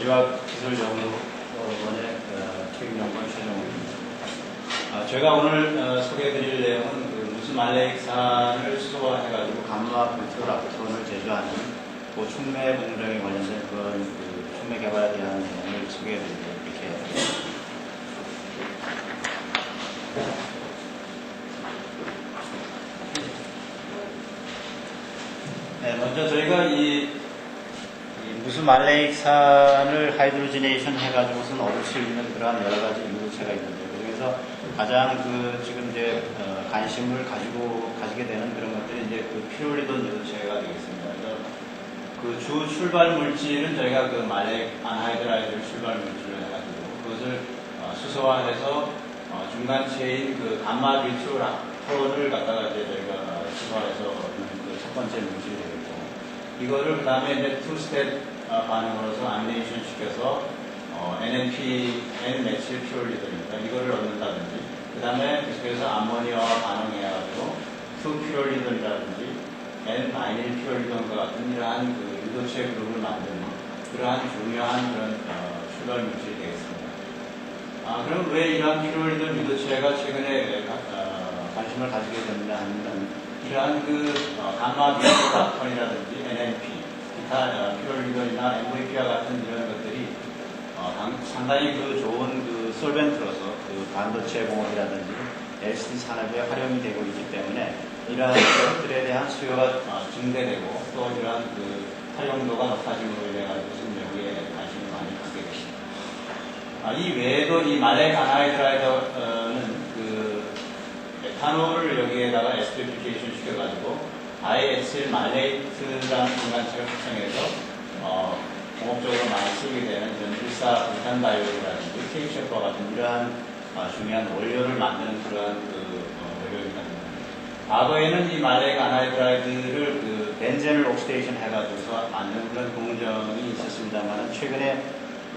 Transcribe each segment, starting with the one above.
제조학 기술연구원의 책임연구원 최정우입니다. 제가 오늘 소개해드릴 내용은 무스말레익산을 수소화해가지고 감마 뷰트락톤을 제조하는 촉매 공정에 관련된 그런 촉매 개발에 대한 내용을 소개해드리도록 이렇게 하겠습니다. 네, 먼저 저희가 이 무스말레익산을 하이드로지네이션 해가지고서는 얻을 수 있는 그러한 여러 가지 유도체가 있는데, 그중에서 가장 지금 이제 관심을 가지게 되는 그런 것들이 이제 피롤리돈 유도체가 되겠습니다. 그래서 주 출발 물질은 저희가 말렉 안하이드라이드를 출발 물질로 해가지고 그것을 수소화해서 중간체인 감마 뷰트락톤을 갖다가 이제 저희가 수소화해서 얻는 첫 번째 물질이 되겠고, 이거를 그 다음에 이제 투 스텝 반응으로서 아미네이션 시켜서 NMP, N-메칠 피롤리돈입니다. 이거를 얻는다든지, 그 다음에 계속해서 암모니아와 반응해가지고 투 피롤리돈이라든지 N-마이닐 피롤리돈과 같은 이러한 유도체 그룹을 만드는 그러한 중요한 그런 출발 물질이 되겠습니다. 그럼 왜 이러한 피롤리돈 유도체가 최근에 관심을 가지게 됐느냐 하면, 이러한 감마 뷰트락톤이라든지 NMP, 기타 피롤리돈이나 MVP와 같은 이런 것들이 상당히 좋은 솔벤트로서 반도체 공업이라든지 LCD 산업에 활용이 되고 있기 때문에 이러한 것들에 대한 수요가 증대되고 또 이러한 활용도가 높아짐으로 인해 가지고 여기에 관심을 많이 갖게 됩니다. 이 외에도 이 말렉 안하이드라이드는 에탄올을 여기에다가 에스테리피케이션 시켜가지고 다이에틸 말레이트라는 중간체를 합성해서 공업적으로 많이 쓰게 되는 이런 일산다이올이라든지 케이셰프와 같은 이러한 중요한 원료를 만드는 그러한 원료입니다. 과거에는 이 말렉 안하이드라이드를 벤젠을 옥시데이션 해가지고서 만드는 그런 공정이 있었습니다만, 최근에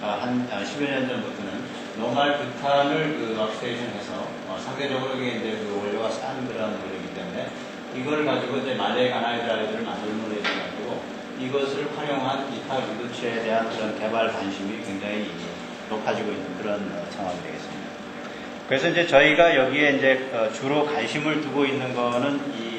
한 10여 년 전부터는 노말 부탄을 옥시데이션 해서 상대적으로 이게 이제 원료가 싼 그런 원료이기 때문에 이걸 가지고 이제 말렉 안하이드라이드를 만들므로 해가지고 이것을 활용한 기타 유도체에 대한 그런 개발 관심이 굉장히 높아지고 있는 그런 상황이 되겠습니다. 그래서 이제 저희가 여기에 이제 주로 관심을 두고 있는 거는 이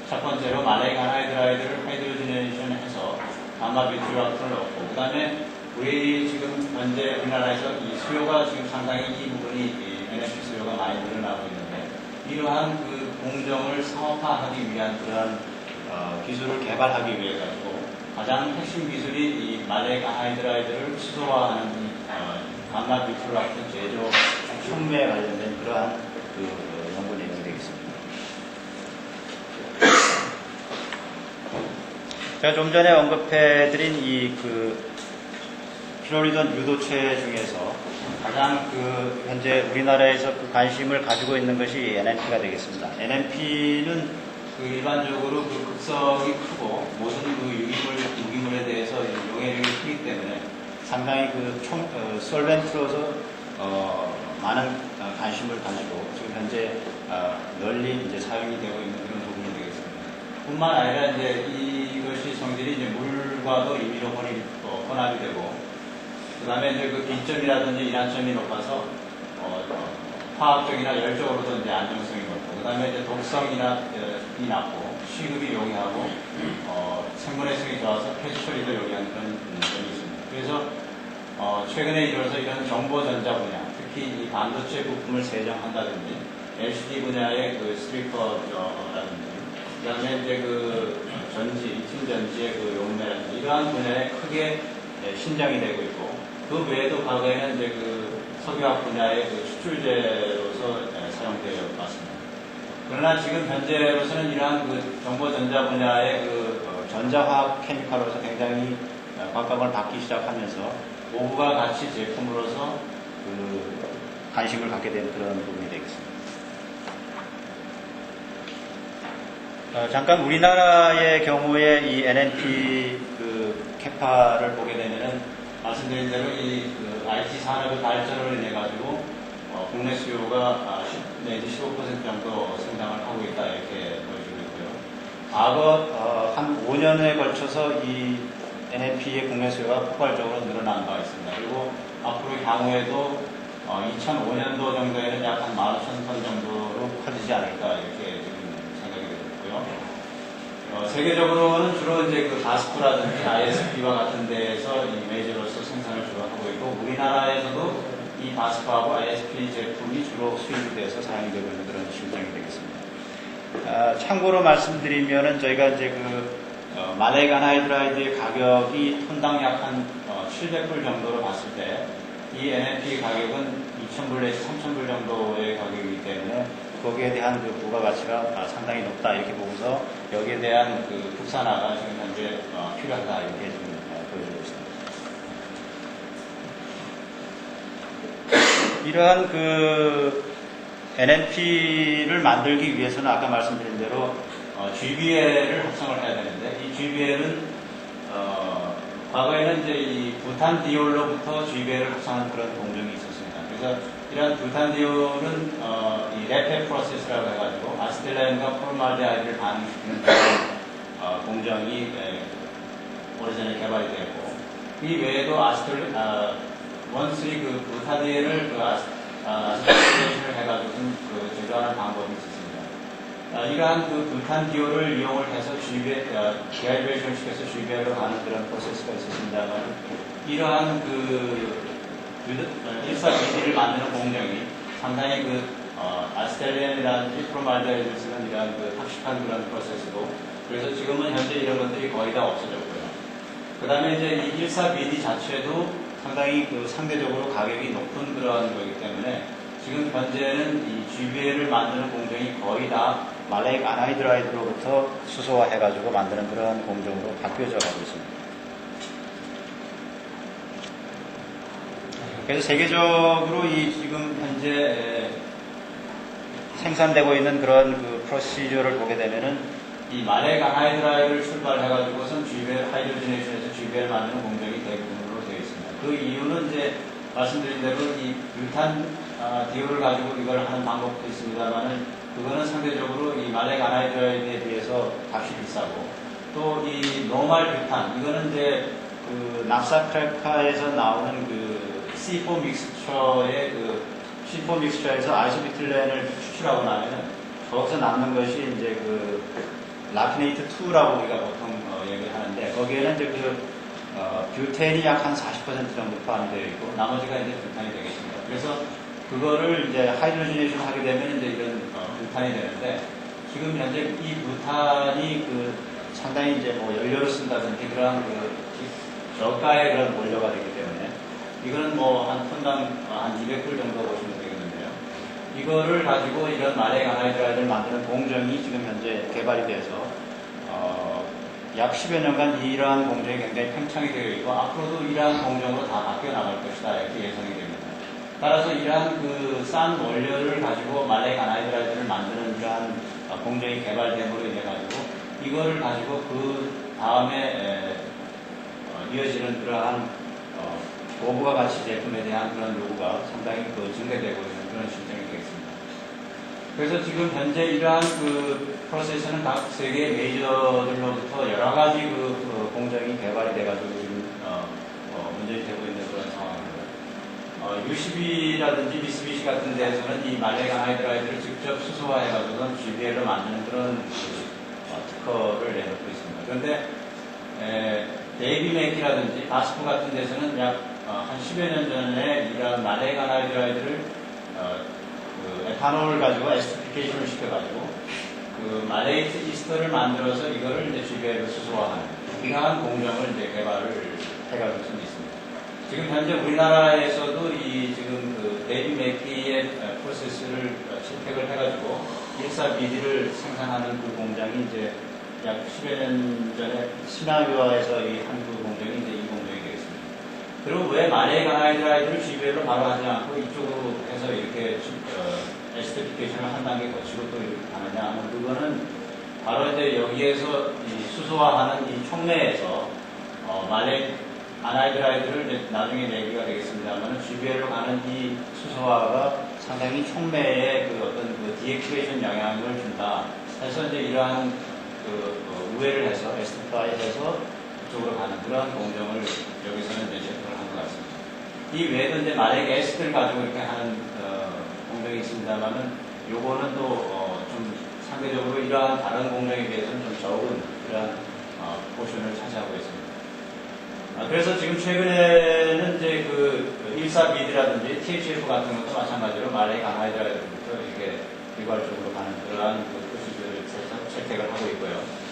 첫 번째로 말렉 안하이드라이드를 하이드로지네이션 해서 감마 뷰트락톤을 얻고, 그 다음에 우리 지금 현재 우리나라에서 이 수요가 지금 상당히 이 부분이 NMP 수요가 많이 늘어나고 있는데, 이러한 공정을 상업화하기 위한 그런 기술을 개발하기 위해 가지고 가장 핵심 기술이 이 말렉 안하이드라이드를 수소화하는 감마 뷰트락톤 제조 촉매에 관련된 그러한 연구 내용이 되겠습니다. 제가 좀 전에 언급해드린 이 피롤리돈 유도체 중에서 가장 현재 우리나라에서 관심을 가지고 있는 것이 NMP가 되겠습니다. NMP는 일반적으로 극성이 크고 모든 유기물에 대해서 용해력이 크기 때문에 상당히 솔벤트로서 많은 관심을 가지고 지금 현재 널리 이제 사용이 되고 있는 그런 부분이 되겠습니다. 뿐만 아니라 이제 이것이 성질이 이제 물과도 임의로 혼합이 되고, 그 다음에 이제 비점이라든지 이난점이 높아서 화학적이나 열적으로도 이제 안정성이 높고, 그 다음에 이제 독성이 낮고 시급이 용이하고 생분해성이 좋아서 폐수 처리도 용이한 그런 점이 있습니다. 그래서 최근에 이르러서 이런 정보전자 분야, 특히 이 반도체 부품을 세정한다든지 LCD 분야의 스트리퍼라든지, 그 다음에 이제 전지, 리튬 전지의 용매라든지 이러한 분야에 크게 신장이 되고 있고, 그 외에도 과거에는 이제 석유화학 분야의 추출제로서 사용되어 왔습니다. 그러나 지금 현재로서는 이러한 정보전자 분야의 전자화학 케미칼로서 굉장히 각광을 받기 시작하면서 오후가 같이 제품으로서 관심을 갖게 된 그런 부분이 되겠습니다. 잠깐 우리나라의 경우에 이 NMP 캐파를 보게 되면은 말씀드린 대로 이 IT 산업의 발전으로 인해 가지고 국내 수요가 10 내지 15% 정도 성장을 하고 있다 이렇게 보여지고 있고요. 과거 한 5년에 걸쳐서 이 NMP의 국내 수요가 폭발적으로 늘어난 바가 있습니다. 그리고 앞으로 향후에도 2005년도 정도에는 약 한 15,000톤 정도로 커지지 않을까 이렇게 지금 생각이 되고요. 세계적으로는 주로 이제 그 바스프라든지 ISP와 같은 데에서 이 메이저로서 생산을 주로 하고 있고 우리나라에서도 이 바스프하고 ISP 제품이 주로 수입이 돼서 사용이 되고 있는 그런 실정이 되겠습니다. 참고로 말씀드리면은 저희가 이제 말렉 아나이드라이드의 가격이 톤당 약 한 700불 정도로 봤을 때 이 NMP 가격은 2,000불 내지 3,000불 정도의 가격이기 때문에 거기에 대한 그 부가가치가 상당히 높다 이렇게 보고서 여기에 대한 그 국산화가 지금 현재 필요하다 이렇게 지금 보여주고 있습니다. 이러한 그 NMP를 만들기 위해서는 아까 말씀드린 대로 GBL을 합성을 해야 되는데 이 GBL은 과거에는 이제 이 부탄 디올로부터 GBL을 합성한 그런 공정이 있었습니다. 그래서 이런 부탄 디올은 이 랩헵 프로세스라고 해가지고 아스텔렌과 포르말데하이드를 반응시키는 공정이 오래전에 개발이 되었고 이 외에도 원스리 그 부타디엘을 아스텔레이션을 해가지고 제조하는 방법이 있습니다. 이러한 그 부탄 디올을 이용을 해서 디하이드레이션을 시켜서 GBL로 가는 그런 프로세스가 있었습니다만 이러한 그 1,4-BD를 만드는 공정이 상당히 아스텔렌이라든지 프로말데하이드를 쓰는 이러한 그 탑식한 그런 프로세스고 그래서 지금은 현재 이런 것들이 거의 다 없어졌고요. 그 다음에 이제 이 1,4-BD 자체도 상당히 상대적으로 가격이 높은 그런 거기 때문에 지금 현재는 이 GBL을 만드는 공정이 거의 다 말렉 아나이드라이드로부터 수소화해가지고 만드는 그런 공정으로 바뀌어져 가고 있습니다. 그래서 세계적으로 이 지금 현재 생산되고 있는 그런 그 프로시저를 보게 되면은 이 말렉 아나이드라이드를 출발해가지고선 GBL 하이드로지네이션에서 GBL 만드는 공정이 대부분으로 되어 있습니다. 그 이유는 이제 말씀드린 대로 이 뷰탄 디올을 가지고 이걸 하는 방법도 있습니다만은 그거는 상대적으로 이 말렉 아나이드라이드에 비해서 값이 비싸고 또 이 노멀 뷰탄 이거는 이제 그 납사 크래커에서 나오는 그 C4 믹스처의 C4 믹스처에서 아이소비틸렌을 추출하고 나면은 거기서 남는 것이 이제 라피네이트 2라고 우리가 보통 얘기를 하는데 거기에는 이제 뷰텐이 약 한 40% 정도 포함되어 있고 나머지가 이제 뷰탄이 되겠습니다. 그래서 그거를 이제 하이드로지네이션 하게 되면 이제 이런 뷰탄이 되는데 지금 현재 이 뷰탄이 상당히 이제 연료를 쓴다든지 그런 저가의 그런 원료가 되기 때문에 이거는 한 톤당 한 200불 정도 보시면 되겠는데요. 이거를 가지고 이런 말렉 아나이드라이드를 만드는 공정이 지금 현재 개발이 돼서 약 10여 년간 이러한 공정이 굉장히 팽창이 되어 있고 앞으로도 이러한 공정으로 다 바뀌어 나갈 것이다 이렇게 예상이 됩니다. 따라서 이러한 싼 원료를 가지고 말렉 아나이드라이드를 만드는 이러한 공정이 개발됨으로 인해 가지고 이거를 가지고 그 다음에 이어지는 그러한 고부가 가치 제품에 대한 그런 요구가 상당히 증대되고 있는 그런 실정이 되겠습니다. 그래서 지금 현재 이러한 프로세스는 각 세계 메이저들로부터 여러 가지 공정이 개발이 돼가지고 지금 운전이 되고 있는 그런 상황입니다. UCB라든지 미쓰비시 같은 데에서는 이 말렉 아나이드라이드를 직접 수소화해가지고 GBL로 만드는 그런 특허를 내놓고 있습니다. 그런데 데이비 맥키라든지 바스프 같은 데서는 약 한 10여 년 전에 이런 말렉 아나이드라이드를 에탄올을 가지고 에스티피케이션을 시켜가지고 말레이트 이스터를 만들어서 이거를 이제 GBL로 수소화하는 이러한 공정을 이제 개발을 해가지고 있습니다. 지금 현재 우리나라에서도 지금 데이비 맥키의 프로세스를 채택을 해가지고 1,4-BD를 생산하는 그 공장이 이제 약 10여 년 전에 시나위와에서 이 한국 공정이 이제 이 공정이 되겠습니다. 그리고 왜 말렉 아나이드라이드를 GBL로 바로 하지 않고 이쪽으로 해서 이렇게 에스티피케이션을 한 단계 거치고 또 이렇게 가느냐 하면 그거는 바로 이제 여기에서 수소화하는 이 촉매에서 말렉 아나이드라이드를 이제 나중에 얘기가 되겠습니다만 GBL로 가는 이 수소화가 상당히 촉매에 어떤 디액티베이션 영향을 준다 해서 이제 이러한 우회를 해서 에스티파이 해서 그쪽으로 가는 그러한 공정을 여기서는 이제 제공을 한 것 같습니다. 이 외에도 이제 마렉 S들 가지고 이렇게 하는 공정이 있습니다만은 요거는 또 좀 상대적으로 이러한 다른 공정에 비해서는 좀 적은 그러한 포션을 차지하고 있습니다. 그래서 지금 최근에는 이제 그 14BD라든지 THF 같은 것도 마찬가지로 마렉 아나이드라이드부터 이렇게 일괄적으로 가는 그러한 그 프로시저를 채택을 하고 있고요.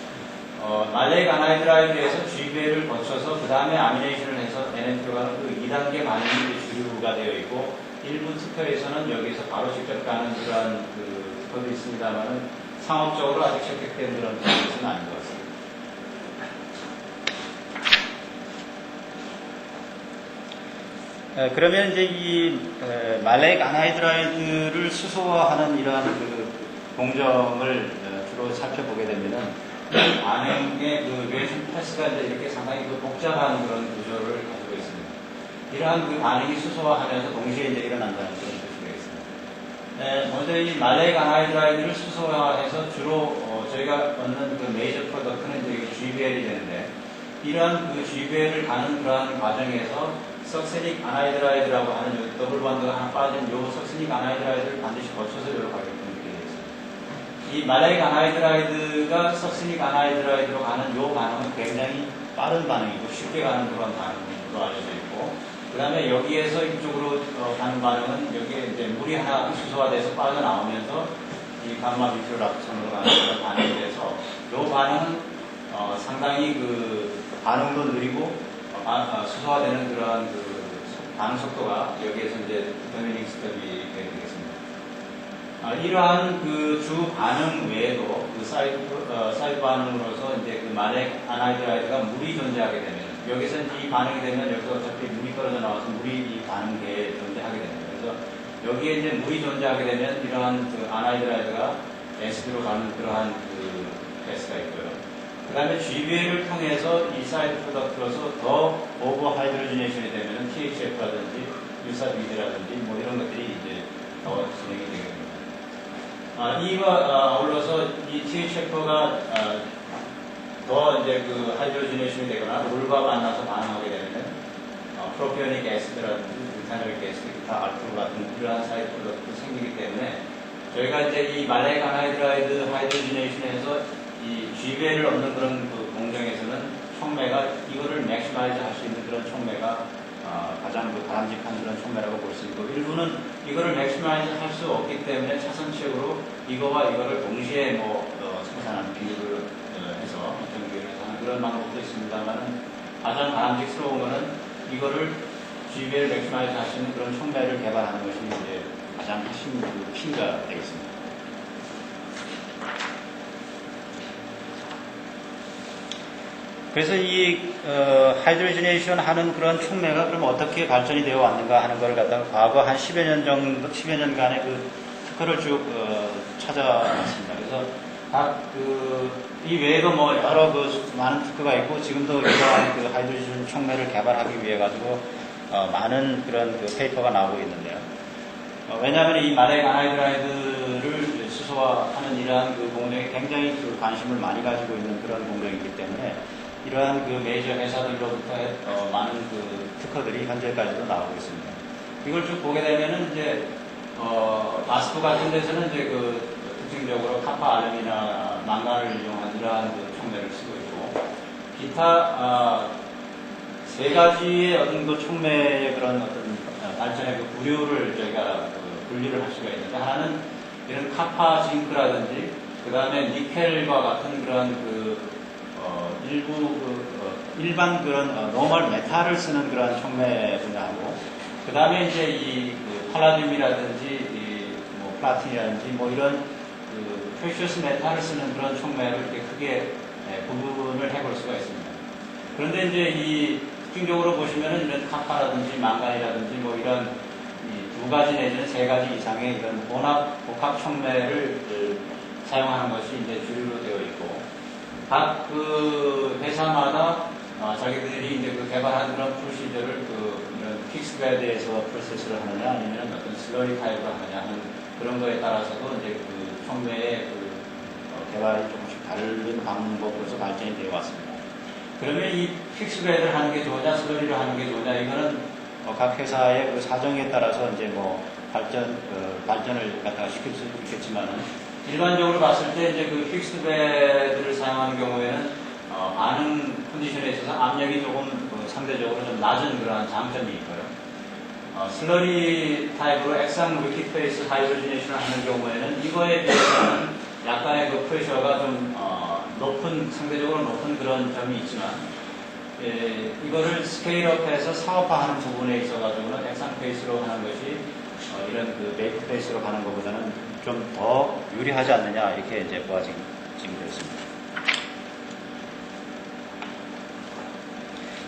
말렉 아나이드라이드에서 GBA를 거쳐서 그 다음에 아미네이션을 해서 NMP로 가는 그 2단계 반응이 주류가 되어 있고 일부 특허에서는 여기서 바로 직접 가는 그러한 그 특허도 있습니다만은 상업적으로 아직 채택된 그런 특허는 아닌 것 같습니다. 그러면 이제 이 말렉 아나이드라이드를 수소화하는 이러한 그 공정을 주로 살펴보게 되면은 반응의 그 리액션 패스가 이제 이렇게 상당히 그 복잡한 그런 구조를 가지고 있습니다. 이러한 그 반응이 수소화하면서 동시에 이제 일어난다는 그런 뜻이 되겠습니다. 먼저 이 말렉 아나이드라이드를 수소화해서 주로 저희가 얻는 그 메이저 프로덕트는 이제 GBL이 되는데 이러한 그 GBL을 가는 그러한 과정에서 석세닉 아나이드라이드라고 하는 더블 반드가 하나 빠진 요 석세닉 아나이드라이드를 반드시 거쳐서 여러 가격을 느끼게 되어 있습니다. 이 말렉 아나이드라이드가 석세닉 아나이드라이드로 가는 요 반응은 굉장히 빠른 반응이고 쉽게 가는 그런 반응으로 알려져 있고 그 다음에 여기에서 이쪽으로 가는 반응은 여기에 이제 물이 하나 수소화돼서 빠져나오면서 이 감마 밑으로 앞선으로 가는 그런 반응이 돼서 요 반응은 상당히 그 반응도 느리고 수소화되는 그러한 그 반응 속도가 여기에서 이제 데미닝 스텝이 되겠습니다. 이러한 그 주 반응 외에도 그 사이드 반응으로서 이제 그 말렉 아나이드라이드가 물이 존재하게 되면 여기서 이제 이 반응이 되면 여기서 어차피 물이 떨어져 나와서 물이 이 반응계에 존재하게 됩니다. 그래서 여기에 이제 물이 존재하게 되면 이러한 그 아나이드라이드가 에스드로 가는 그러한 그 패스가 있고요. 그 다음에 GBA를 통해서 이 사이드 프로덕트로서 더 오버 하이드로지네이션이 되면 THF라든지 유사비드라든지 뭐 이런 것들이 이제 더 진행이 되게 됩니다. 이와 아울러서 이 THF가 더 이제 그 하이드로지네이션이 되거나 물과 만나서 반응하게 되면 프로피오닉 애시드라든지 부타노릭 애시드, 기타 알코올 같은 그러한 사이드 프로덕트가 생기기 때문에 저희가 이제 이 말렉 아나이드라이드 하이드로지네이션에서 이 GBA를 얻는 그런 그 공정에서는 촉매가 이거를 맥시마이즈 할 수 있는 그런 촉매가 가장 그 바람직한 그런 촉매라고 볼 수 있고 일부는 이거를 맥시마이즈 할 수 없기 때문에 차선책으로 이거와 이거를 동시에 뭐 생산하는 비율을 해서 어떤 비율을 하는 그런 방법도 있습니다만은 가장 바람직스러운 거는 이거를 GBA를 맥시마이즈 할 수 있는 그런 촉매를 개발하는 것이 이제 가장 핵심 그 키가 되겠습니다. 그래서 이 하이드로지네이션 하는 그런 촉매가 그럼 어떻게 발전이 되어 왔는가 하는 걸 갖다가 과거 한 10여 년 정도, 10여 년간의 그 특허를 쭉 찾아봤습니다. 그래서 이 외에도 뭐 여러 그 많은 특허가 있고 지금도 이러한 그 하이드로지네이션 촉매를 개발하기 위해 가지고 많은 그런 그 페이퍼가 나오고 있는데요. 왜냐하면 이 말렉 아나이드라이드를 수소화하는 이러한 그 공정에 굉장히 그 관심을 많이 가지고 있는 그런 공정이기 때문에 이러한 그 메이저 회사들로부터 많은 그 특허들이 현재까지도 나오고 있습니다. 이걸 쭉 보게 되면은 이제 마스크 같은 데서는 이제 그 특징적으로 카파 알름이나 망간을 이용한 이러한 그 촉매를 쓰고 있고 기타 세 가지의 어떤 그 촉매의 그런 어떤 발전의 그 부류를 저희가 분리를 할 수가 있는데 하나는 이런 카파 징크라든지 그 다음에 니켈과 같은 그런 그 일부 일반 그런 노멀 메탈을 쓰는 그런 촉매 분야하고 그 다음에 이제 이 팔라듐이라든지 뭐 플라틴이라든지 뭐 이런 그 프레셔스 메탈을 쓰는 그런 촉매를 이렇게 크게 구분을 해볼 수가 있습니다. 그런데 이제 이 특징적으로 보시면은 이런 카파라든지 망간이라든지 뭐 이런 두 가지 내지는 세 가지 이상의 이런 복합 촉매를 사용하는 것이 이제 주류로 되어 있고 각 그 회사마다 자기들이 이제 그 개발한 그런 프로시저를 이런 픽스베드에서 프로세스를 하느냐 아니면 어떤 슬러리 타입으로 하느냐 하는 그런 거에 따라서도 이제 그 촉매의 개발이 조금씩 다른 방법으로서 발전이 되어 왔습니다. 그러면 이 픽스베드를 하는 게 좋으냐, 슬러리를 하는 게 좋으냐, 이거는 각 회사의 그 사정에 따라서 이제 뭐 발전을 갖다가 시킬 수 있겠지만은, 일반적으로 봤을 때 이제 그 픽스베드를 사용하는 경우에는 반응 컨디션에 있어서 압력이 조금 상대적으로 좀 낮은 그러한 장점이 있고요. 슬러리 타입으로 액상 리퀴드 페이스 하이드로지네이션을 하는 경우에는 이거에 비해서는 약간의 그 프레셔가 좀 상대적으로 높은 그런 점이 있지만, 이거를 스케일업해서 상업화하는 부분에 있어가지고는 액상 페이스로 하는 것이 이런 그 베이크 페이스로 가는 것보다는 좀 더 유리하지 않느냐, 이렇게 이제 보아지게 되었습니다.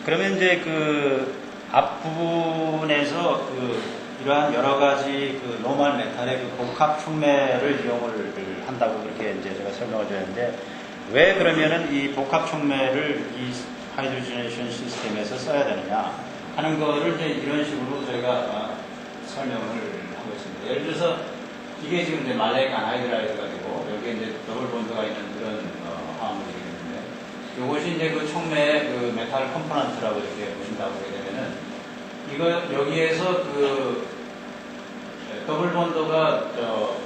그러면 이제 그 앞부분에서 이러한 여러 가지 그 노멀 메탈의 그 복합 촉매를 이용을 한다고 그렇게 이제 제가 설명을 드렸는데, 왜 그러면은 이 복합 촉매를 이 하이드로지네이션 시스템에서 써야 되느냐 하는 거를 이제 이런 식으로 저희가 설명을 하고 있습니다. 예를 들어서 이게 지금 이제 말레이크 안하이드라이드가 되고, 여기에 이제 더블 본드가 있는 그런 화합물이 되는데, 이것이 이제 그 촉매의 그 메탈 컴포넌트라고 이렇게 보신다고 하게 되면은, 이거 여기에서 그 더블 본드가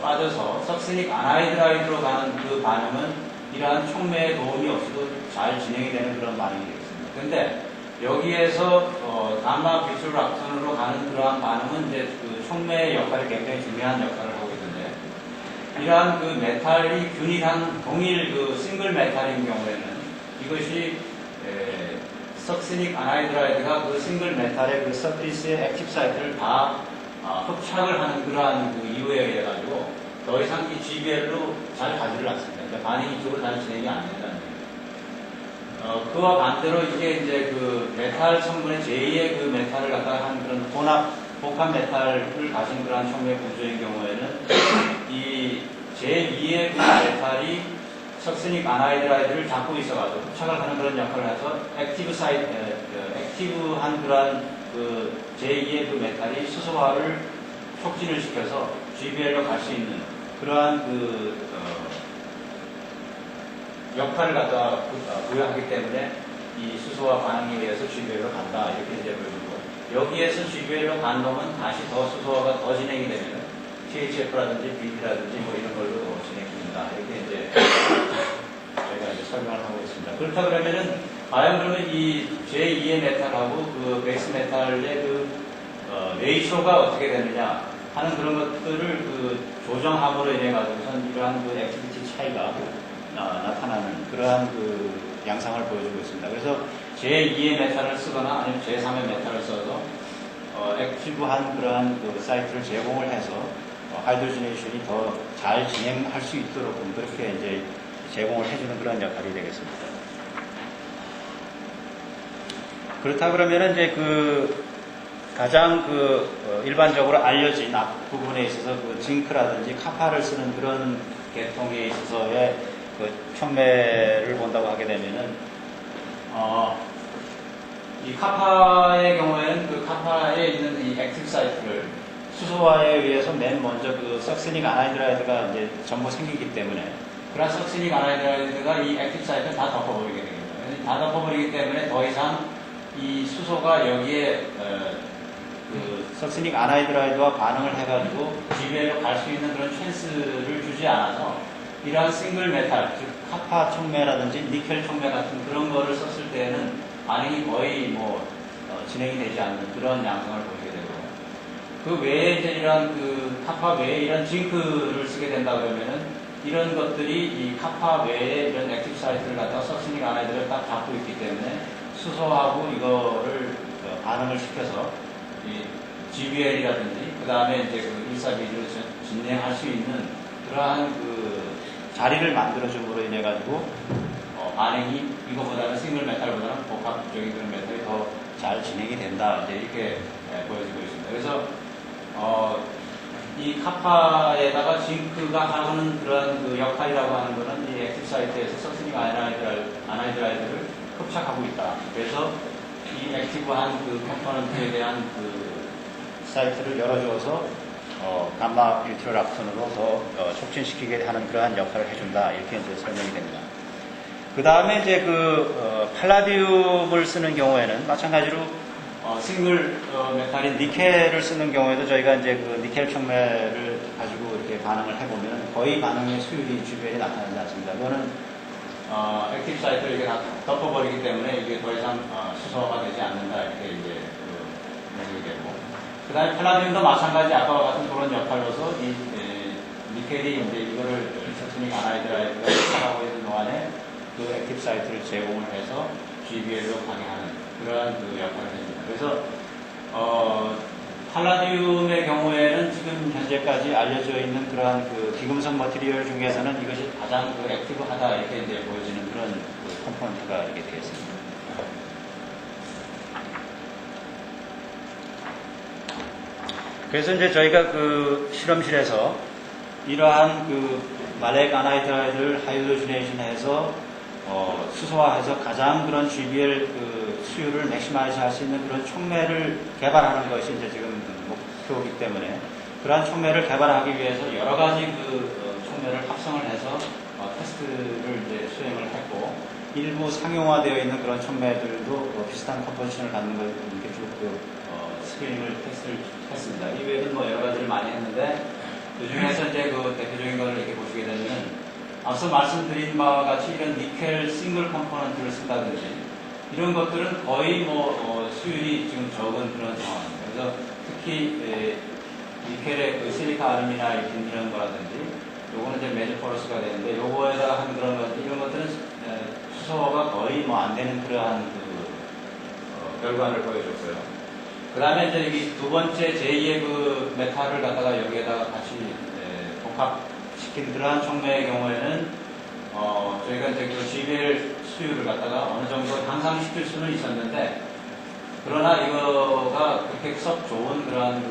빠져서 석스닉 안하이드라이드로 가는 그 반응은 이러한 촉매의 도움이 없이도 잘 진행이 되는 그런 반응이 되겠습니다. 근데 여기에서 감마 비출 락턴으로 가는 그러한 반응은 이제 그 촉매의 역할이 굉장히 중요한 역할을 하고 있는데, 이러한 그 메탈이 균일한 동일 그 싱글 메탈인 경우에는 이것이 석스닉 안하이드라이드가 그 싱글 메탈의 그 서피스의 액티브 사이트를 다 흡착을 하는 그러한 그 이유에 의해 가지고 더 이상 이 GBL로 잘 가지를 않습니다. 그러니까 반응이 이쪽으로 잘 진행이 안 된다는 얘기예요. 그와 반대로 이게 이제 그 메탈 성분의 제2의 그 메탈을 갖다가 한 그런 복합 메탈을 가진 그러한 촉매 구조의 경우에는 이 제2의 그 메탈이 석스닉 안하이드라이드를 잡고 있어가지고 흡착을 하는 그런 역할을 해서 액티브한 그러한 그 제2의 그 메탈이 수소화를 촉진을 시켜서 GBL로 갈 수 있는 그러한 그 역할을 갖다 부여하기 때문에 이 수소화 반응에 의해서 GBL로 간다, 이렇게 이제 보여주고, 여기에서 GBL로 간 놈은 다시 더 수소화가 더 진행이 되면 THF라든지 BP라든지 뭐 이런 걸로 더 진행됩니다. 이렇게 이제 저희가 이제 설명을 하고 있습니다. 그렇다 그러면은 과연 그러면 이 제2의 메탈하고 그 베이스 메탈의 그 레이쇼가 어떻게 되느냐 하는 그런 것들을 그 조정함으로 인해 가지고선 이러한 그 액티비티 차이가 나타나는 그러한 그 양상을 보여주고 있습니다. 그래서 제2의 메탈을 쓰거나 아니면 제3의 메탈을 써서 액티브한 그러한 그 사이트를 제공을 해서 하이드로지네이션이 더 잘 진행할 수 있도록 그렇게 이제 제공을 해주는 그런 역할이 되겠습니다. 그렇다 그러면은 이제 그 가장 그 일반적으로 알려진 앞부분에 있어서 그 징크라든지 카파를 쓰는 그런 계통에 있어서의 그 촉매를 본다고 하게 되면은 이 카파의 경우에는 그 카파에 있는 이 액티브 사이트를 수소화에 의해서 맨 먼저 그 석스닉 안하이드라이드가 이제 전부 생기기 때문에, 그런 석스닉 안하이드라이드가 이 액티브 사이트를 다 덮어버리게 되겠죠. 다 덮어버리기 때문에 더 이상 이 수소가 여기에 그 석스닉 안하이드라이드와 반응을 해가지고 GBL로 갈 수 있는 그런 찬스를 주지 않아서, 이러한 싱글 메탈, 즉 카파 촉매라든지 니켈 촉매 같은 그런 거를 썼을 때는 반응이 거의 진행이 되지 않는 그런 양상을 보이게 되고, 그 외에 이제 이런 그 카파 외에 이런 징크를 쓰게 된다 그러면은 이런 것들이 이 카파 외에 이런 액티브 사이트를 갖다가 석스닉 안하이드를 딱 잡고 있기 때문에 수소하고 이거를 반응을 시켜서 이 GBL이라든지 그 다음에 이제 그 142를 진행할 수 있는 그러한 그 자리를 만들어줌으로 인해 가지고 반응이 이거보다는 싱글 메탈보다는 복합적인 그런 메탈이 더 잘 진행이 된다, 이제 이렇게 보여지고 있습니다. 그래서 이 카파에다가 징크가 하는 그런 그 역할이라고 하는 것은 이 액티브 사이트에서 석스닉 안하이드라이드를 흡착하고 있다. 그래서 이 액티브한 그 컴포넌트에 대한 그 사이트를 열어주어서 감마 뷰티럴 악선으로 더 촉진시키게 하는 그러한 역할을 해준다, 이렇게 이제 설명이 됩니다. 그 다음에 이제 팔라디움을 쓰는 경우에는 마찬가지로 싱글 메탈인 니켈을 쓰는 경우에도 저희가 이제 니켈 촉매를 가지고 이렇게 반응을 해보면 거의 반응의 수율이 주변에 나타나지 않습니다. 이거는 액티브 사이트를 이게 다 덮어버리기 때문에 이게 더 이상 수소가 되지 않는다 이렇게 이제 내게 되고, 그 다음에 팔라디움도 마찬가지 아까와 같은 그런 역할로서 이 니켈이 이제 이거를 서투닉 아나이드라이드가 하고 있는 동안에 그 액티브 사이트를 제공을 해서 GBL로 강행하는 그러한 역할을 해줍니다. 그래서 팔라디움의 경우에는 지금 현재까지 알려져 있는 그러한 기금속 머티리얼 중에서는 이것이 가장 액티브하다 이렇게 이제 보여지는 그런 컴포넌트가 이렇게 되겠습니다. 그래서 이제 저희가 실험실에서 이러한 말렉 아나이드라이드를 하이드로지네이션해서 수소화해서 가장 그런 GBL 수율을 맥시마이즈 할 수 있는 그런 촉매를 개발하는 것이 이제 지금 목표이기 때문에 그러한 촉매를 개발하기 위해서 여러 가지 촉매를 합성을 해서 테스트를 이제 수행을 했고, 일부 상용화되어 있는 그런 촉매들도 비슷한 컴포지션을 갖는 걸 이렇게 쭉 스크린을 테스트를 했습니다. 이외에도 여러 가지를 많이 했는데 그 중에서 이제 대표적인 걸 이렇게 보시게 되면 앞서 말씀드린 바와 같이 이런 니켈 싱글 컴포넌트를 쓴다든지 이런 것들은 거의 수율이 지금 적은 그런 상황입니다. 그래서 특히 니켈의 실리카 아르미나이틴 이런 거라든지 요거는 이제 메조포러스가 되는데 요거에다 한 그런 것 이런 것들은 수소가 거의 안 되는 그러한 결과를 보여줬어요. 그 다음에 이제 여기 두 번째 제2의 메탈을 갖다가 여기에다가 같이 복합시킨 그러한 촉매의 경우에는 저희가 이제 GBL 수율을 갖다가 어느 정도 향상시킬 수는 있었는데, 그러나 이거가 그렇게 썩 좋은 그러한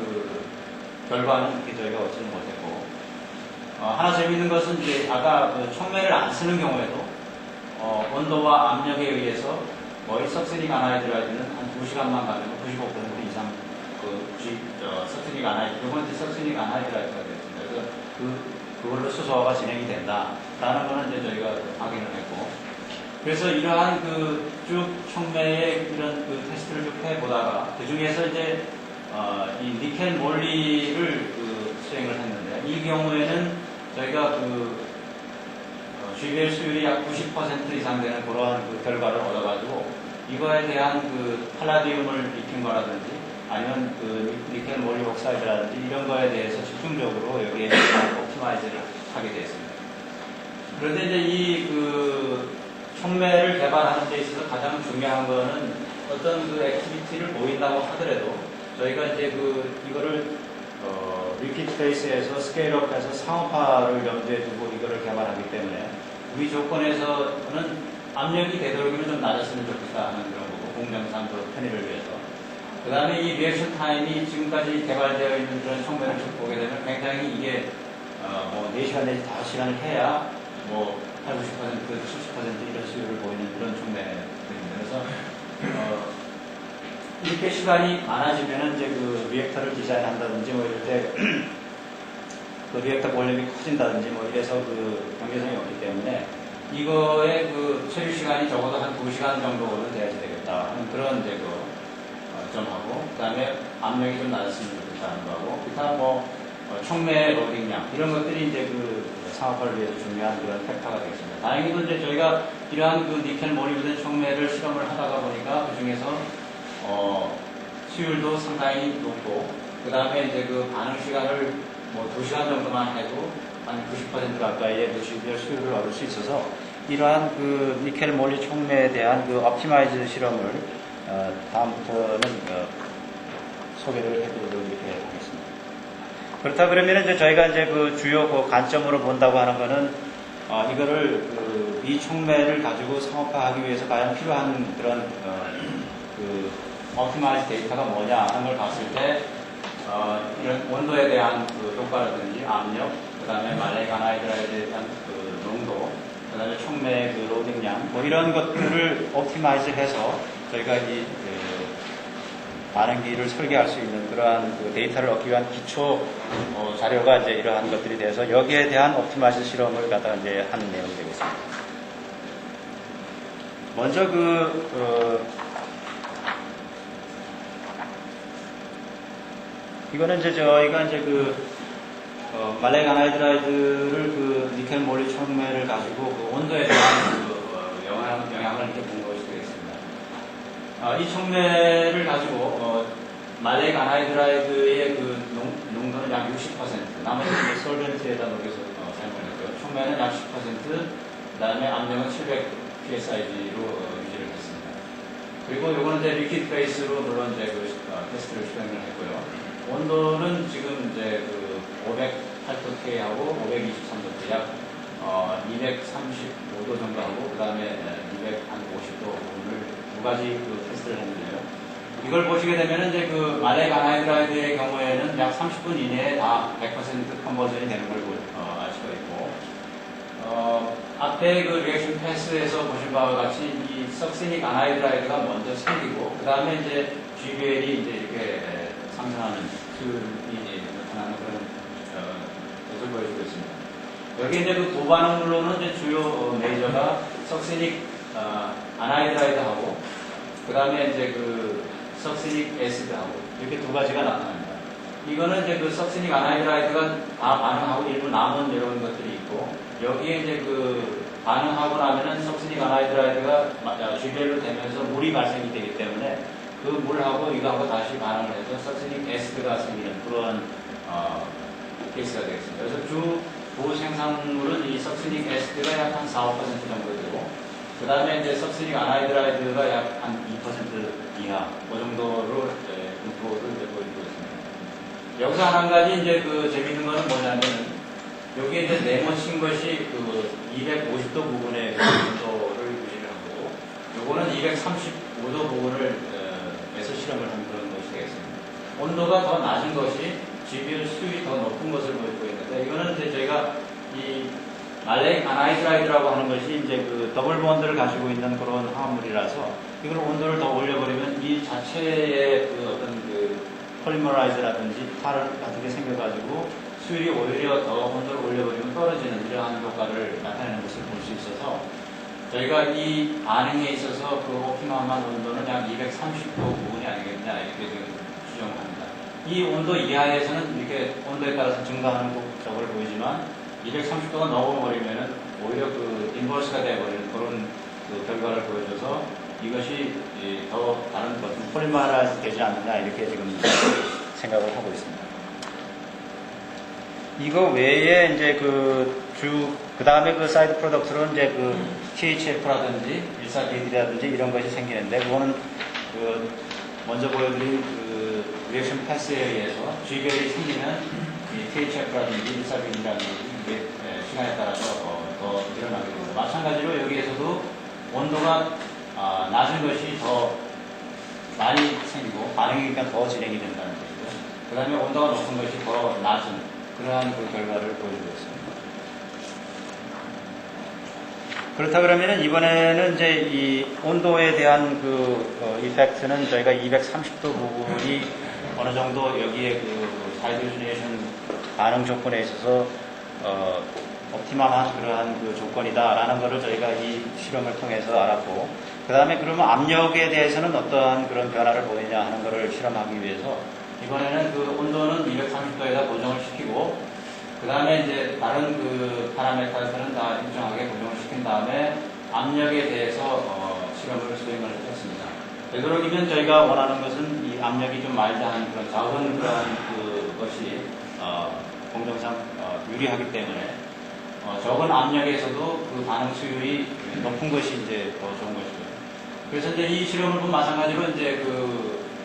결과는 그렇게 저희가 얻지는 못했고, 하나 재밌는 것은 이제 아까 촉매를 안 쓰는 경우에도 온도와 압력에 의해서 거의 석스닉 아나이드라이드는 한 2시간만 가면 95% 이상 석스닉 아나이드, 이건 이제 석스닉 아나이드라이드가 되었습니다. 그래서 그걸로 수소화가 진행이 된다라는 거는 이제 저희가 확인을 했고, 그래서 이러한 쭉 촉매의 이런 테스트를 쭉 해보다가 그 중에서 이제 이 니켈 몰리를 수행을 했는데, 이 경우에는 저희가 GBL 수율이 약 90% 이상 되는 그러한 결과를 얻어가지고 이거에 대한 팔라디움을 익힌 거라든지 아니면 니켈 몰리 옥사이드라든지 이런 거에 대해서 집중적으로 여기에 옵티마이즈를 하게 되었습니다. 그런데 이제 이 촉매를 개발하는 데 있어서 가장 중요한 거는 어떤 액티비티를 보인다고 하더라도 저희가 이제 이거를 리퀴드 페이스에서 스케일업해서 상업화를 염두에 두고 이거를 개발하기 때문에 위 조건에서는 압력이 되도록이면 좀 낮았으면 좋겠다 하는 그런 거고, 공정상 편의를 위해서. 그 다음에 이 리액션 타임이 지금까지 개발되어 있는 그런 촉매를 쭉 보게 되면 굉장히 이게 4시간 내지 5시간을 해야 80, 90%, 70% 이런 수율을 보이는 그런 촉매들입니다. 그래서 이렇게 시간이 많아지면은 이제 리액터를 디자인한다든지 이럴 때 리액터 볼륨이 커진다든지 이래서 경제성이 없기 때문에 이거의 처리 시간이 적어도 한 2시간 정도는 돼야지 되겠다 하는 그런 이제 점하고, 그 다음에 압력이 좀 낮았으면 좋겠다는 거하고, 기타 촉매 로딩량 이런 것들이 이제 상업화를 위해서 중요한 그런 팩터가 되겠습니다. 다행히도 이제 저희가 이러한 니켈 몰리브된 촉매를 실험을 하다가 보니까 그 중에서 수율도 상당히 높고, 그 다음에 이제 반응 시간을 2시간 정도만 해도 한 90% 가까이의 GBL 수율을 얻을 수 있어서 이러한 니켈 몰리 촉매에 대한 옵티마이즈 실험을 다음부터는 소개를 해드리도록 이렇게 하겠습니다. 그렇다 그러면 이제 저희가 이제 주요 관점으로 본다고 하는 거는 이거를 이 촉매를 가지고 상업화하기 위해서 과연 필요한 그런 옵티마이즈 데이터가 뭐냐 하는 걸 봤을 때 이런 온도에 대한 효과라든지 압력, 그 다음에 말렉 아나이드라이드에 대한 농도, 그 다음에 촉매의 로딩량 이런 것들을 옵티마이즈해서 저희가 이 반응기를 설계할 수 있는 그러한 데이터를 얻기 위한 기초 자료가 이제 이러한 것들이 돼서 여기에 대한 옵티마이즈 실험을 갖다가 이제 하는 내용이 되겠습니다. 먼저 이거는 이제 저희가 이제 말렉 아나이드라이드를 니켈 몰리 촉매를 가지고 온도에 대한 영향을 이렇게 본 것이 되겠습니다. 이 촉매를 가지고 말렉 아나이드라이드의 농도는 약 60%, 나머지 솔벤트에다 녹여서 사용했고요. 촉매는 약 10%, 그 다음에 압력은 700 psi로 유지를 했습니다. 그리고 요거는 이제 리퀴드 페이스로 물론 이제 테스트를 실행을 했고요. 온도는 지금 이제 508도K하고 523도, 약 235도 정도 하고, 그 다음에 250도 부분을 두 가지 테스트를 했는데요. 이걸 보시게 되면 이제 말렉 아나이드라이드의 경우에는 약 30분 이내에 다 100% 컨버전이 되는 걸 알 수가 있고, 앞에 리액션 패스에서 보신 바와 같이 이 석세닉 아나이드라이드가 먼저 생기고, 그 다음에 이제 GBL이 이제 이렇게 상승하는 수준이 나타나는 그런 것을 보여주고 있습니다. 여기 이제 두 반응물로는 이제 주요 메이저가 석세닉 아나이드라이드하고, 그 다음에 이제 석세닉 애시드하고 이렇게 두 가지가 나타납니다. 이거는 이제 석세닉 아나이드라이드가 다 반응하고 일부 남은 이런 것들이 있고, 여기에 이제 반응하고 나면은 석세닉 아나이드라이드가 GBL로 되면서 물이 발생이 되기 때문에 그 물하고 이거하고 다시 반응을 해서 석세닉 애시드가 생기는 그런 케이스가 되겠습니다. 그래서 주 생산물은 이 석세닉 애시드가 약 한 4~5% 정도 되고, 그 다음에 이제 석세닉 아나이드라이드가 약 한 2% 이하, 그 정도로 분포를 보여주고 있습니다. 여기서 한 가지 이제 재밌는 거는 뭐냐면, 여기에 이제 네모친 것이 250도 부분의 온도를 유지를 하고, 요거는 235도 부분을 에서 실험을 한 그런 것이 되겠습니다. 온도가 더 낮은 것이 GBL 수율이 더 높은 것을 보여주고 있는데, 이거는 이제 저희가 이 말렉 아나이드라이드라고 하는 것이 이제 더블 본드를 가지고 있는 그런 화합물이라서 이걸 온도를 더 올려버리면 이 자체의 어떤 폴리머라이즈라든지 탈 같은 게 생겨가지고 수율이 오히려 더 온도를 올려버리면 떨어지는 이러한 효과를 나타내는 것을 볼 수 있어서, 저희가 이 반응에 있어서 오피마만 온도는 약 230도 부분이 아니겠냐 이렇게 지금 추정합니다. 이 온도 이하에서는 이렇게 온도에 따라서 증가하는 적을 보이지만 230도가 넘어버리면은 오히려 인버스가 되어버리는 그런 결과를 보여줘서 이것이 더 다른 것은 폴리머라이즈 되지 않느냐 이렇게 지금 생각을 하고 있습니다. 이거 외에 이제 그 다음에 사이드 프로덕트로 이제 THF라든지 14BD라든지 이런 것이 생기는데, 그거는 먼저 보여드린 리액션 패스에 의해서 GBL이 생기면 이 THF라든지 14BD라든지 시간에 따라서 더 일어나게 됩니다. 마찬가지로 여기에서도 온도가 낮은 것이 더 많이 생기고 반응이 더 진행이 된다는 것이고요. 그 다음에 온도가 높은 것이 더 낮은 그러한 결과를 보여주고 있습니다. 그렇다 그러면 이번에는 이제 이 온도에 대한 이펙트는 저희가 230도 부분이 어느 정도 여기에 하이드로지네이션 반응 조건에 있어서 옵티멀한 그러한 조건이다라는 것을 저희가 이 실험을 통해서 알았고, 그 다음에 그러면 압력에 대해서는 어떠한 그런 변화를 보이냐 하는 것을 실험하기 위해서 이번에는 온도는 230도에다 고정을 시키고, 그 다음에 이제 다른 파라메터에서는 다 일정하게 고정을 시킨 다음에 압력에 대해서 실험을 수행을 했습니다. 되도록이면 저희가 원하는 것은 이 압력이 좀 마일드한 그런 작은 그런 것이 공정상 유리하기 때문에 적은 압력에서도 반응 수율이 높은 것이 이제 더 좋은 것이고요. 그래서 이제 이 실험을 보면 마찬가지로 이제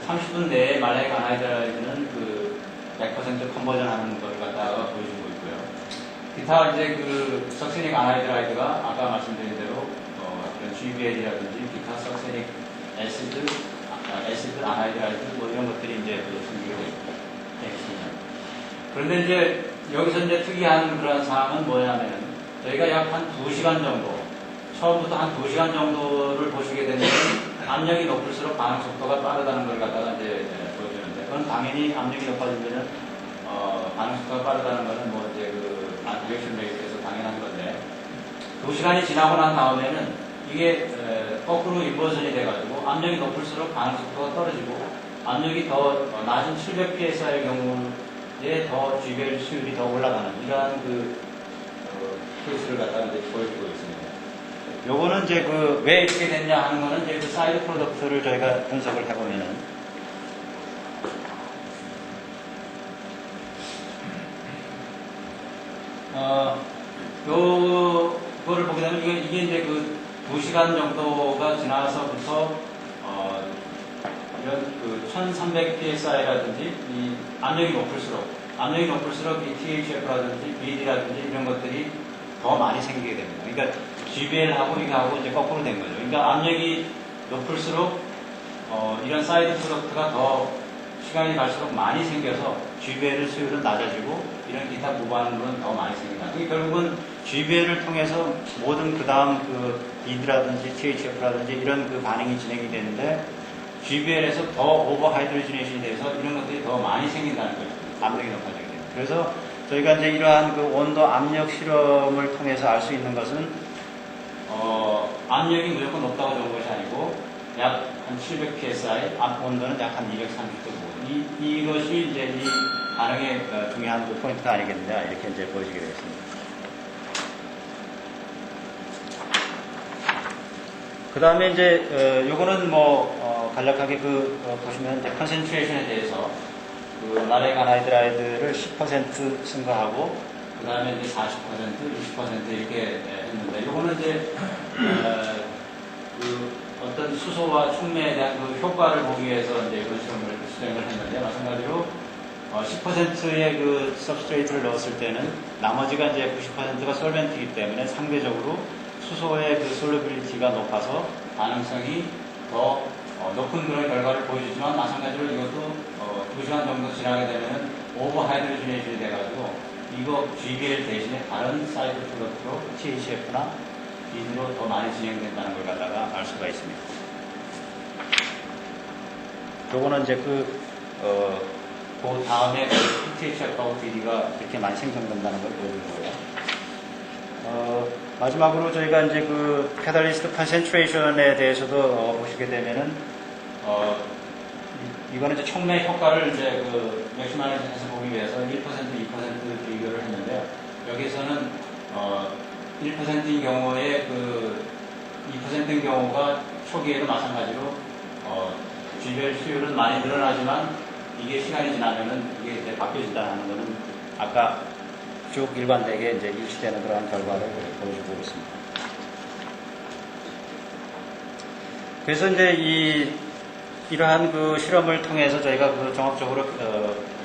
30분 내에 말렉 아나이드라이드는 100% 컨버전하는 걸 갖다가 보여주고 있고요. 기타 이제 석세닉 아나이드라이드가 아까 말씀드린 대로 그런 GBL이라든지 기타 석세닉 애시드 아나이드라이드 이런 것들이 이제 생기게 되겠습니다. 그런데 이제 여기서 이제 특이한 그런 사항은 뭐냐면은 저희가 약 한 2시간 정도, 처음부터 한 2시간 정도를 보시게 되면 압력이 높을수록 반응 속도가 빠르다는 걸 갖다가 이제 보여주는데, 그건 당연히 압력이 높아지면은 반응 속도가 빠르다는 것은 뭐 이제 리액션 레이트에서 당연한 건데, 2시간이 지나고 난 다음에는 이게 거꾸로 인버전이 돼가지고 압력이 높을수록 반응 속도가 떨어지고 압력이 더 낮은 700psi의 경우에 더 GBL 수율이 더 올라가는 이러한 케이스를 갖다가 이제 보여주고 있습니다. 요거는 이제 왜 이렇게 됐냐 하는 거는 이제 그 사이드 프로덕트를 저희가 분석을 해보면은 요거를 보게 되면 이게 이제 2시간 정도가 지나서부터 이런 1300psi라든지 이 압력이 높을수록 이 THF라든지 BD라든지 이런 것들이 더 많이 생기게 됩니다. 그러니까 GBL하고 이거하고 이제 거꾸로 된 거죠. 그러니까 압력이 높을수록 이런 사이드 프로덕트가 더 시간이 갈수록 많이 생겨서 GBL 수율은 낮아지고 이런 기타 무반응은 더 많이 생긴다. 결국은 GBL을 통해서 모든 그 다음 BD라든지 THF라든지 이런 반응이 진행이 되는데 GBL에서 더 오버하이드로지네이션이 돼서 이런 것들이 더 많이 생긴다는 거죠. 압력이 높아지게 됩니다. 그래서 저희가 이제 이러한 온도 압력 실험을 통해서 알 수 있는 것은 압력이 무조건 높다고 좋은 것이 아니고 약 한 700psi, 온도는 약 한 230도. 이것이 이제 이 반응의 중요한 포인트가 아니겠느냐 이렇게 이제 보여지게 되겠습니다. 그 다음에 이제 요거는 간략하게 보시면 이제 컨센트레이션에 대해서 나렉 아나이드라이드를 10% 증가하고 그 다음에 이제 40%, 60% 이렇게 했는데 요거는 이제 어떤 수소와 촉매에 대한 효과를 보기 위해서 이제 이런 실험을 수행을 했는데 마찬가지로 10%의 서브스트레이트를 넣었을 때는 나머지가 이제 90%가 솔벤트이기 때문에 상대적으로 수소의 솔루빌리티가 높아서 반응성이 더 높은 그런 결과를 보여주지만 마찬가지로 이것도 2시간 정도 지나게 되면 오버하이드로지네이션이 돼가지고 이거 GBL 대신에 다른 사이드 프로덕트로 THF나 BD로 더 많이 진행된다는 걸 갖다가 알 수가 있습니다. 요거는 이제 그 다음에 THF하고 BD가 이렇게 많이 생성된다는 걸 보여주는 거예요. 마지막으로 저희가 이제 캐탈리스트 컨센트레이션에 대해서도 보시게 되면은 이거는 이제 촉매 효과를 이제 맥시마이즈해서 보기 위해서 1%, 2% 비교를 했는데요. 여기서는 1%인 경우에 2%인 경우가 초기에도 마찬가지로 GBL 수율은 많이 늘어나지만 이게 시간이 지나면은 이게 이제 바뀌어진다는 거는 아까 쭉 일관되게 이제 유지되는 그러한 결과를 보여주고 있습니다. 그래서 이제 이러한 실험을 통해서 저희가 종합적으로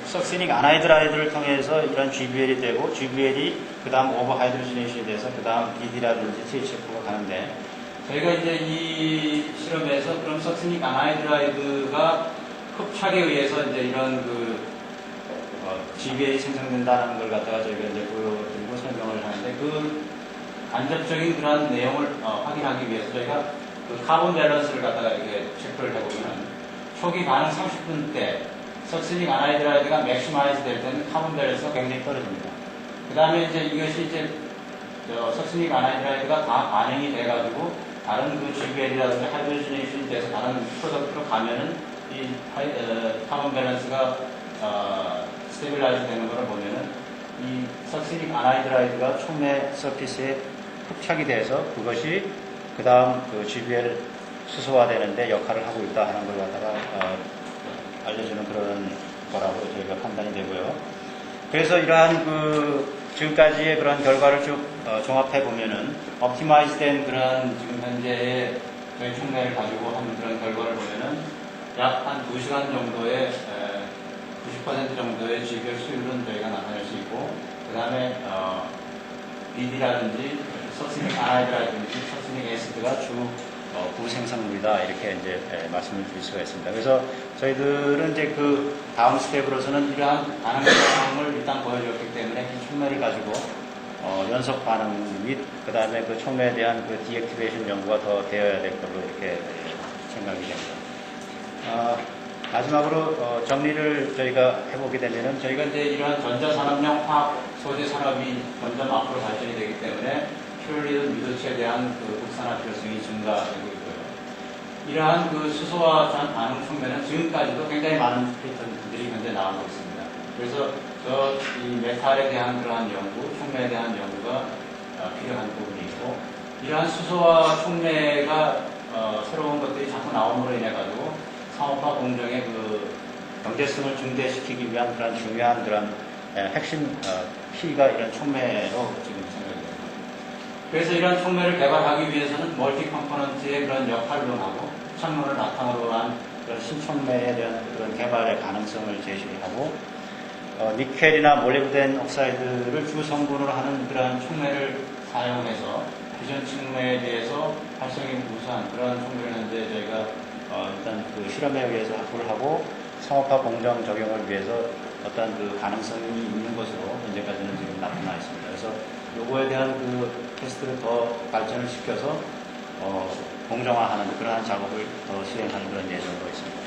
석시닉 아나이드라이드를 통해서 이런 GBL이 되고 GBL이 그 다음 오버하이드로지네이션이 돼서 그 다음 BD라든지 THF가 가는데 저희가 이제 이 실험에서 그럼 석시닉 아나이드라이드가 흡착에 의해서 이제 이런 GBL이 생성된다는 걸 갖다가 저희가 이제 보여드리고 설명을 하는데 간접적인 그런 내용을 확인하기 위해서 저희가 카본 밸런스를 갖다가 이렇게 체크를 해보면 초기 반응 30분 때 석시닉 아나이드라이드가 맥시마이즈 될 때는 카본 밸런스가 굉장히 떨어집니다. 그 다음에 이제 이것이 이제 석시닉 아나이드라이드가 다 반응이 돼가지고 다른 GBL이라든지 하이드로지네이션이 돼서 다른 프로덕트로 가면은 이 카본 밸런스가 스테빌라이즈 되는 것을 보면은 이 석시닉 아나이드라이드가 촉매 서피스에 흡착이 돼서 그것이 그 다음 GBL 수소화되는데 역할을 하고 있다 하는 걸 갖다가 알려주는 그런 거라고 저희가 판단이 되고요. 그래서 이러한 지금까지의 그런 결과를 쭉 종합해 보면은 옵티마이즈 된 그런 지금 현재의 저희 촉매를 가지고 하는 그런 결과를 보면은 약 한 2시간 정도의 90% 정도의 GBL 수율은 저희가 나타낼 수 있고 그 다음에 BD라든지 석시닉 아나이드라든지 석시닉 애시드가 주 부생성물이다 이렇게 이제 말씀을 드릴 수가 있습니다. 그래서 저희들은 이제 다음 스텝으로서는 이러한 반응 상황을 일단 보여줬기 때문에 이 촉매를 가지고 연속 반응 및 그 다음에 촉매에 대한 디액티베이션 연구가 더 되어야 될 걸로 이렇게 생각이 됩니다. 마지막으로 정리를 저희가 해보게 되면은 저희가 이제 이러한 전자산업용 화학 소재 산업이 점점 앞으로 발전이 되기 때문에 퓨럴리든 미도치에 대한 국산화 필요성이 증가되고 있고요. 이러한 그 수소와 반응 촉매는 지금까지도 굉장히 많은 페이턴들이 현재 나오고 있습니다. 그래서 이 메탈에 대한 그러한 연구, 촉매에 대한 연구가 필요한 부분이 있고, 이러한 수소와 촉매가 새로운 것들이 자꾸 나옴으로 인해 가지고 상업화 공정의 그 경제성을 증대시키기 위한 그런 중요한 그런 핵심 키가 이런 촉매로 지금 생각이 됩니다. 그래서 이런 촉매를 개발하기 위해서는 멀티 컴포넌트의 그런 역할론하고 착론을 바탕으로 한 그런 신촉매에 대한 그런 개발의 가능성을 제시하고, 니켈이나 몰리브덴 옥사이드를 주 성분으로 하는 그러한 촉매를 사용해서 기존 촉매에 대해서 활성이 우수한 그런 촉매를 현재 저희가 일단 그 실험에 의해서 확보를 하고 상업화 공정 적용을 위해서 어떤 그 가능성이 있는 것으로 현재까지는 지금 나타나 있습니다. 그래서 요거에 대한 그 테스트를 더 발전을 시켜서 공정화하는 그러한 작업을 더 시행하는 그런 예정으로 있습니다.